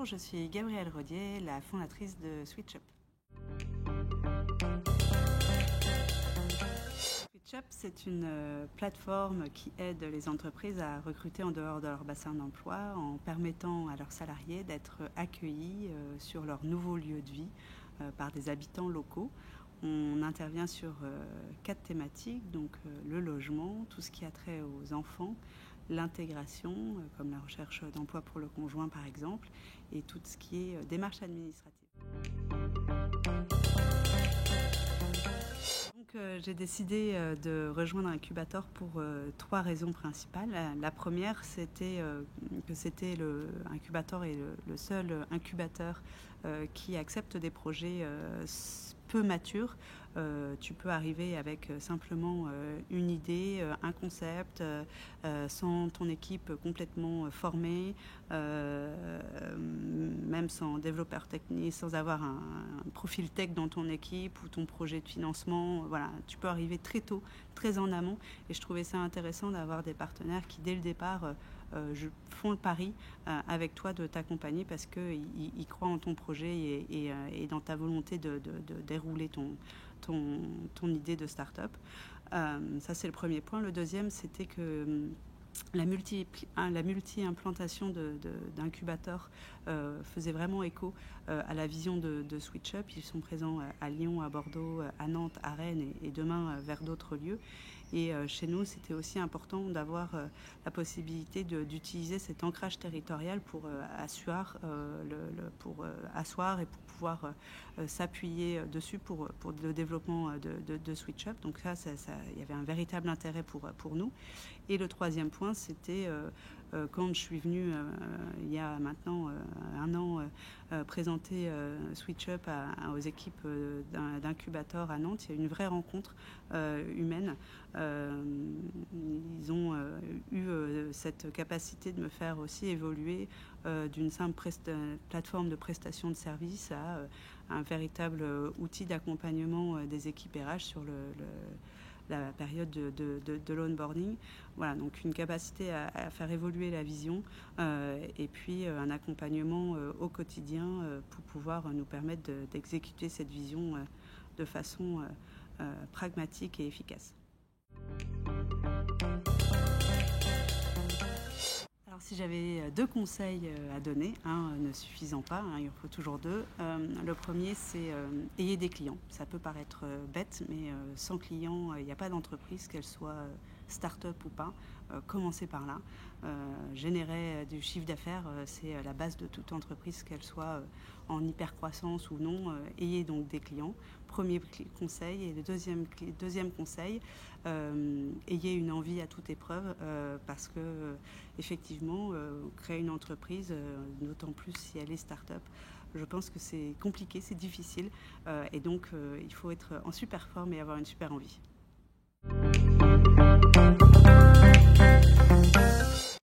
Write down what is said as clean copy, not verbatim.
Bonjour, je suis Gabrielle Rodier, la fondatrice de SwitchUp. SwitchUp, c'est une plateforme qui aide les entreprises à recruter en dehors de leur bassin d'emploi en permettant à leurs salariés d'être accueillis sur leur nouveau lieu de vie par des habitants locaux. On intervient sur 4 thématiques, donc le logement, tout ce qui a trait aux enfants, l'intégration, comme la recherche d'emploi pour le conjoint par exemple, et tout ce qui est démarche administrative. Donc, j'ai décidé de rejoindre Incubator pour 3 raisons principales. La première, c'était que c'était Incubator est le seul incubateur qui accepte des projets peu matures. Tu peux arriver avec simplement une idée, un concept, sans ton équipe complètement formée, même sans développeur technique, sans avoir un profil tech dans ton équipe ou ton projet de financement. Voilà, tu peux arriver très tôt, très en amont. Et je trouvais ça intéressant d'avoir des partenaires qui, dès le départ, font le pari avec toi de t'accompagner parce qu'ils croient en ton projet et dans ta volonté de dérouler ton idée de start-up. Ça, c'est le premier point. Le deuxième, c'était que la multi-implantation d'incubateurs faisait vraiment écho à la vision de SwitchUp. Ils sont présents à Lyon, à Bordeaux, à Nantes, à Rennes et demain vers d'autres lieux. Et chez nous, c'était aussi important d'avoir la possibilité d'utiliser cet ancrage territorial pour asseoir et pour pouvoir s'appuyer dessus pour le développement de SwitchUp. Donc il y avait un véritable intérêt pour nous. Et le troisième point, c'était quand je suis venue il y a maintenant 1 an présenter SwitchUp aux équipes d'Incubator à Nantes. Il y a eu une vraie rencontre humaine. Ils ont eu cette capacité de me faire aussi évoluer d'une simple plateforme de prestation de services à un véritable outil d'accompagnement des équipes RH sur la période de l'onboarding. Voilà, donc une capacité à faire évoluer la vision et puis un accompagnement au quotidien pour pouvoir nous permettre d'exécuter cette vision de façon pragmatique et efficace. Alors si j'avais 2 conseils à donner, un ne suffisant pas, il en faut toujours 2. Le premier, c'est ayez des clients. Ça peut paraître bête, mais sans clients, il n'y a pas d'entreprise, qu'elle soit start-up ou pas. Commencez par là. Générer du chiffre d'affaires, c'est la base de toute entreprise, qu'elle soit en hyper-croissance ou non. Ayez donc des clients. Premier conseil. Et le deuxième conseil, ayez une envie à toute épreuve parce que effectivement, créer une entreprise, d'autant plus si elle est start-up, je pense que c'est compliqué, c'est difficile et donc il faut être en super forme et avoir une super envie.